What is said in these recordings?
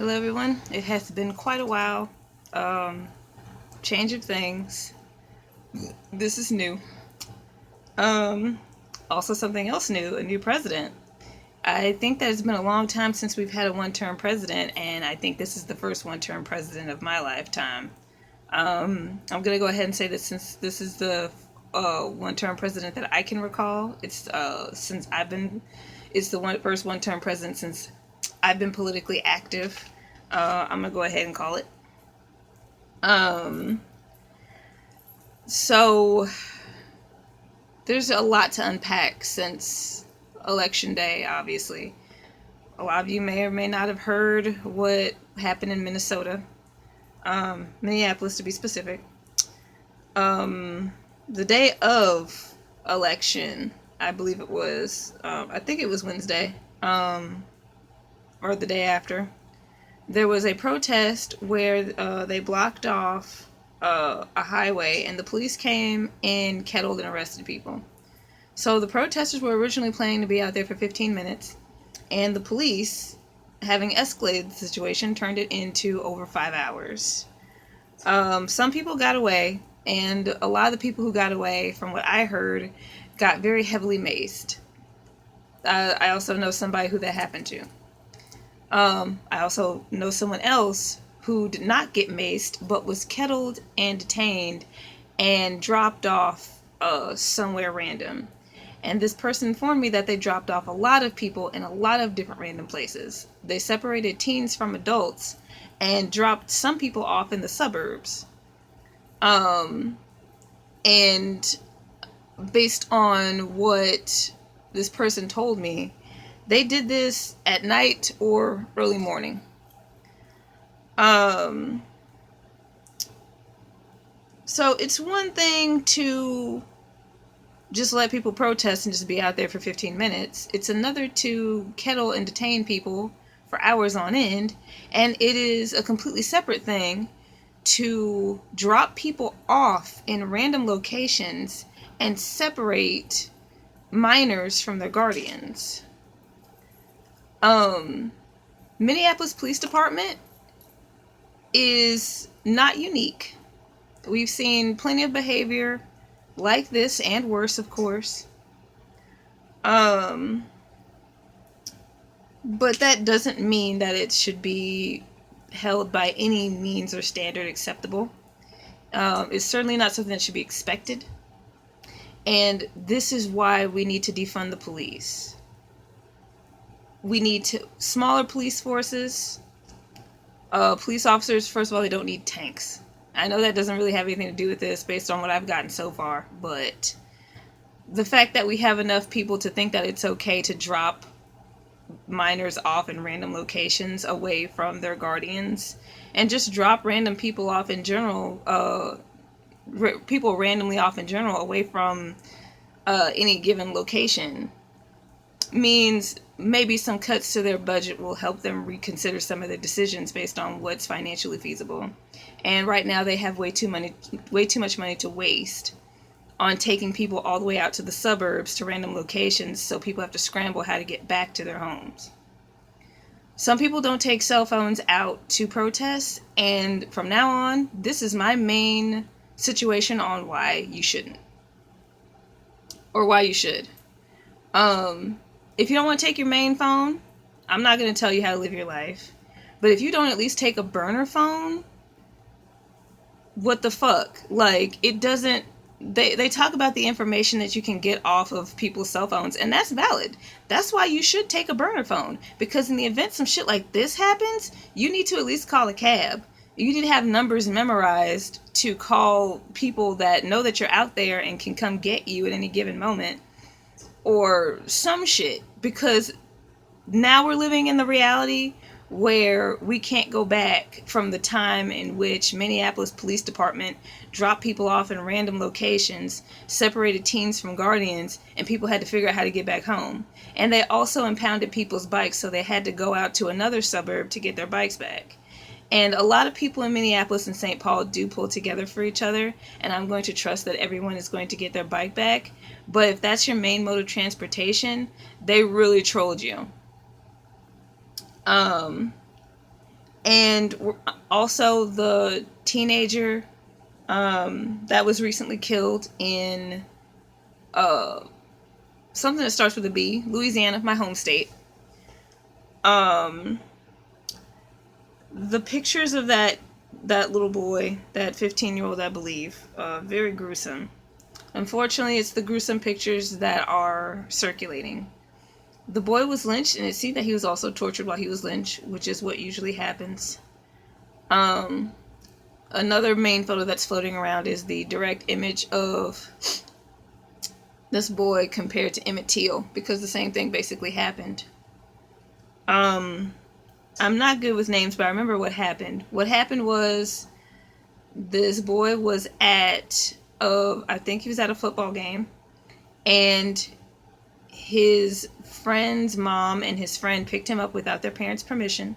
Hello, everyone. It has been quite a while. Um, Change of things. This is new. Um, Also, something else new, a new president. I think that it's been a long time since we've had a one term president, and I think this is the first one term president of my lifetime. I'm going to go ahead and say that since this is the one term president that I can recall, it's the first one term president since I've been politically active. I'm gonna go ahead and call it. Um, so there's a lot to unpack since election day. Obviously, a lot of you may or may not have heard what happened in Minnesota, Minneapolis to be specific. The day of election, I believe it was. I think it was Wednesday, or the day after. There was a protest where they blocked off a highway, and the police came and kettled and arrested people. So the protesters were originally planning to be out there for 15 minutes, and the police, having escalated the situation, turned it into over 5 hours. Some people got away, and a lot of the people who got away, from what I heard, got very heavily maced. I also know somebody who that happened to. I also know someone else who did not get maced, but was kettled and detained and dropped off somewhere random. And this person informed me that they dropped off a lot of people in a lot of different random places. They separated teens from adults and dropped some people off in the suburbs. And based on what this person told me, they did this at night or early morning. So it's one thing to just let people protest and just be out there for 15 minutes. It's another to kettle and detain people for hours on end. And it is a completely separate thing to drop people off in random locations and separate minors from their guardians. Minneapolis Police Department is not unique. We've seen plenty of behavior like this and worse, of course. But that doesn't mean that it should be held by any means or standard acceptable. It's certainly not something that should be expected. And this is why we need to defund the police. We need smaller police forces. Police officers, first of all, they don't need tanks. I know that doesn't really have anything to do with this based on what I've gotten so far, but the fact that we have enough people to think that it's okay to drop minors off in random locations away from their guardians, and just drop random people off in general, people randomly off in general away from any given location, means maybe some cuts to their budget will help them reconsider some of their decisions based on what's financially feasible. And right now they have way too much money to waste on taking people all the way out to the suburbs to random locations, so people have to scramble how to get back to their homes. Some people don't take cell phones out to protest, and from now on, this is my main situation on why you shouldn't. Or why you should. If you don't want to take your main phone, I'm not going to tell you how to live your life. But if you don't at least take a burner phone, what the fuck? Like, it doesn't... They talk about the information that you can get off of people's cell phones, and that's valid. That's why you should take a burner phone. Because in the event some shit like this happens, you need to at least call a cab. You need to have numbers memorized to call people that know that you're out there and can come get you at any given moment. Or some shit. Because now we're living in the reality where we can't go back from the time in which Minneapolis Police Department dropped people off in random locations, separated teens from guardians, and people had to figure out how to get back home. And they also impounded people's bikes, so they had to go out to another suburb to get their bikes back. And a lot of people in Minneapolis and St. Paul do pull together for each other, and I'm going to trust that everyone is going to get their bike back. But if that's your main mode of transportation, they really trolled you. And also the teenager that was recently killed in something that starts with a B, Louisiana, my home state. The pictures of that little boy, that 15-year-old, I believe, very gruesome. Unfortunately, it's the gruesome pictures that are circulating. The boy was lynched, and it seemed that he was also tortured while he was lynched, which is what usually happens. Another main photo that's floating around is the direct image of this boy compared to Emmett Till, because the same thing basically happened. I'm not good with names, but I remember what happened. What happened was this boy was at I think he was at a football game, and his friend's mom and his friend picked him up without their parents' permission.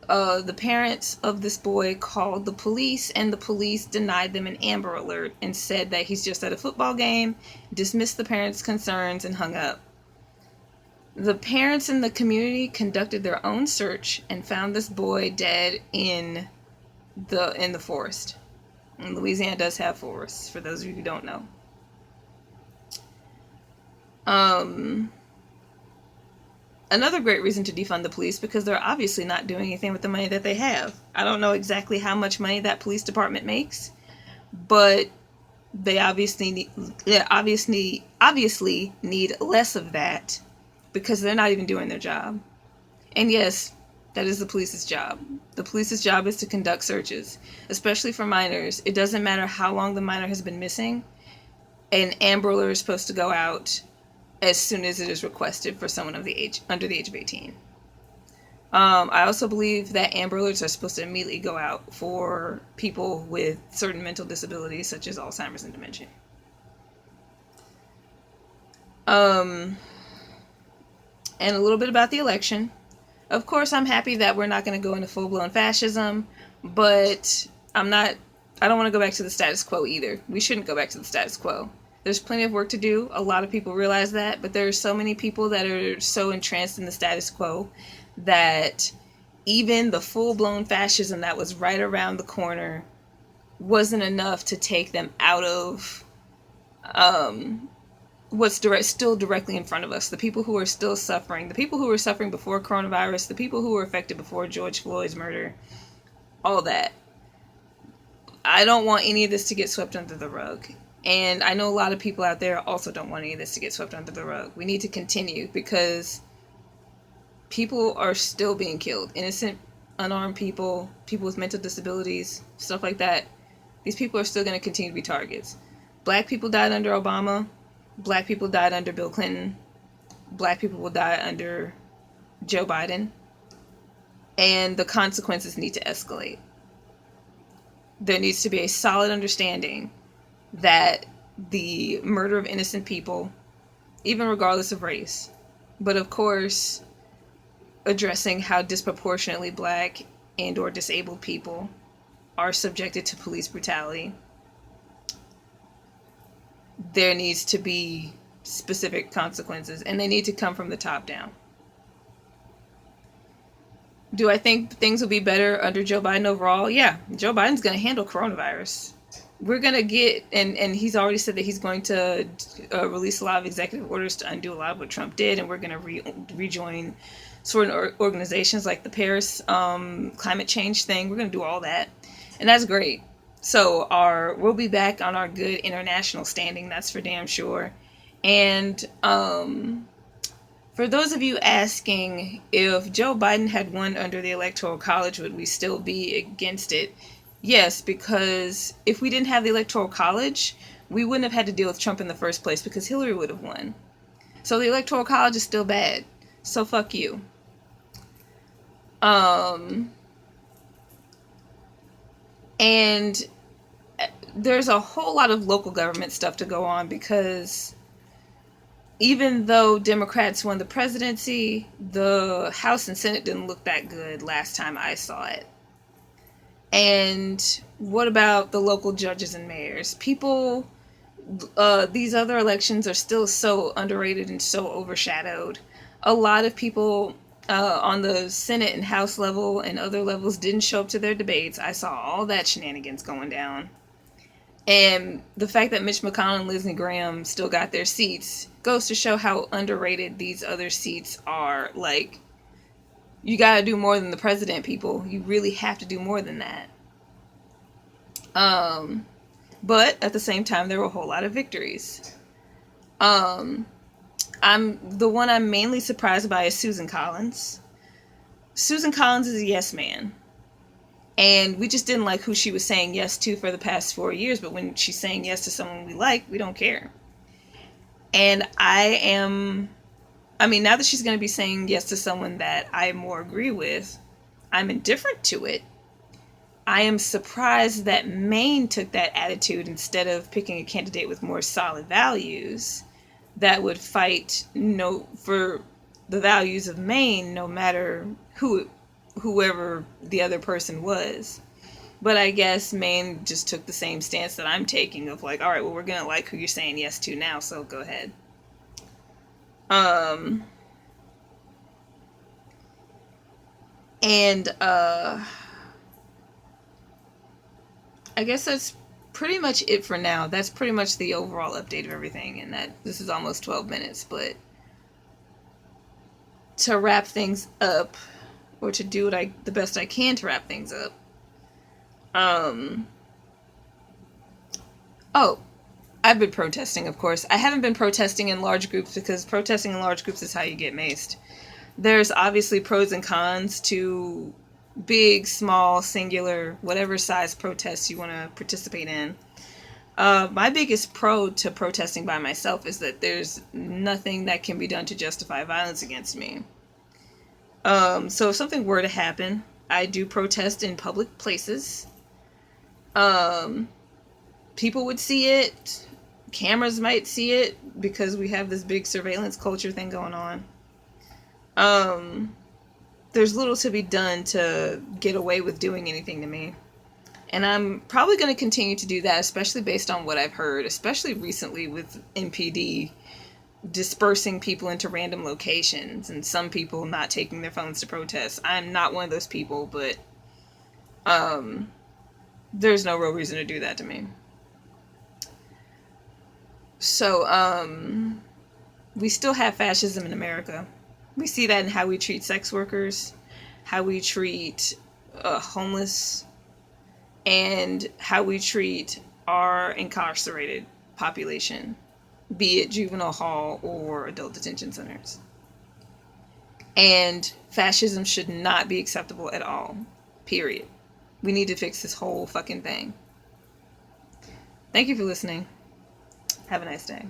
The parents of this boy called the police, and the police denied them an Amber Alert and said that he's just at a football game, dismissed the parents' concerns, and hung up. The parents in the community conducted their own search and found this boy dead in the forest. And Louisiana does have forests, for those of you who don't know. Another great reason to defund the police, because they're obviously not doing anything with the money that they have. I don't know exactly how much money that police department makes, but they obviously need less of that, because they're not even doing their job. And yes, that is the police's job. The police's job is to conduct searches, especially for minors. It doesn't matter how long the minor has been missing. An Amber Alert is supposed to go out as soon as it is requested for someone under the age of 18. I also believe that Amber Alerts are supposed to immediately go out for people with certain mental disabilities, such as Alzheimer's and dementia. And a little bit about the election. Of course, I'm happy that we're not going to go into full-blown fascism, but I don't want to go back to the status quo either. We shouldn't go back to the status quo. There's plenty of work to do. A lot of people realize that, but there are so many people that are so entranced in the status quo that even the full-blown fascism that was right around the corner wasn't enough to take them out of what's still directly in front of us. The people who are still suffering, the people who were suffering before coronavirus, the people who were affected before George Floyd's murder, all that. I don't want any of this to get swept under the rug. And I know a lot of people out there also don't want any of this to get swept under the rug. We need to continue, because people are still being killed. Innocent, unarmed people, people with mental disabilities, stuff like that. These people are still going to continue to be targets. Black people died under Obama. Black people died under Bill Clinton. Black people will die under Joe Biden. And the consequences need to escalate. There needs to be a solid understanding that the murder of innocent people, even regardless of race, but of course addressing how disproportionately Black and or disabled people are subjected to police brutality, there needs to be specific consequences, and they need to come from the top down. Do I think things will be better under Joe Biden overall? Yeah, Joe Biden's going to handle coronavirus. We're going to get, and he's already said that he's going to release a lot of executive orders to undo a lot of what Trump did, and we're going to rejoin certain organizations like the Paris climate change thing. We're going to do all that, and that's great. So we'll be back on our good international standing, that's for damn sure. And for those of you asking if Joe Biden had won under the Electoral College, would we still be against it? Yes, because if we didn't have the Electoral College, we wouldn't have had to deal with Trump in the first place, because Hillary would have won. So the Electoral College is still bad. So fuck you. And there's a whole lot of local government stuff to go on, because even though Democrats won the presidency, the House and Senate didn't look that good last time I saw it. And what about the local judges and mayors? People, these other elections are still so underrated and so overshadowed. A lot of people on the Senate and House level and other levels didn't show up to their debates. I saw all that shenanigans going down. And the fact that Mitch McConnell and Lindsey Graham still got their seats goes to show how underrated these other seats are. Like, you gotta do more than the president, people. You really have to do more than that. But at the same time, there were a whole lot of victories. The one I'm mainly surprised by is Susan Collins. Susan Collins is a yes man. And we just didn't like who she was saying yes to for the past 4 years. But when she's saying yes to someone we like, we don't care. And now that she's going to be saying yes to someone that I more agree with, I'm indifferent to it. I am surprised that Maine took that attitude instead of picking a candidate with more solid values that would fight for the values of Maine, no matter whoever the other person was. But I guess Maine just took the same stance that I'm taking of like, all right, well, we're going to like who you're saying yes to now, so go ahead. I guess that's pretty much it for now. That's pretty much the overall update of everything, and that this is almost 12 minutes. But to wrap things up, or to do the best I can to wrap things up, I've been protesting, of course. I haven't been protesting in large groups because protesting in large groups is how you get maced. There's obviously pros and cons to big, small, singular, whatever size protests you want to participate in. My biggest pro to protesting by myself is that there's nothing that can be done to justify violence against me. So if something were to happen, I do protest in public places. People would see it. Cameras might see it because we have this big surveillance culture thing going on. There's little to be done to get away with doing anything to me. And I'm probably going to continue to do that, especially based on what I've heard, especially recently with MPD dispersing people into random locations and some people not taking their phones to protest. I'm not one of those people, but there's no real reason to do that to me. So, we still have fascism in America. We see that in how we treat sex workers, how we treat homeless, and how we treat our incarcerated population, be it juvenile hall or adult detention centers. And fascism should not be acceptable at all. Period. We need to fix this whole fucking thing. Thank you for listening. Have a nice day.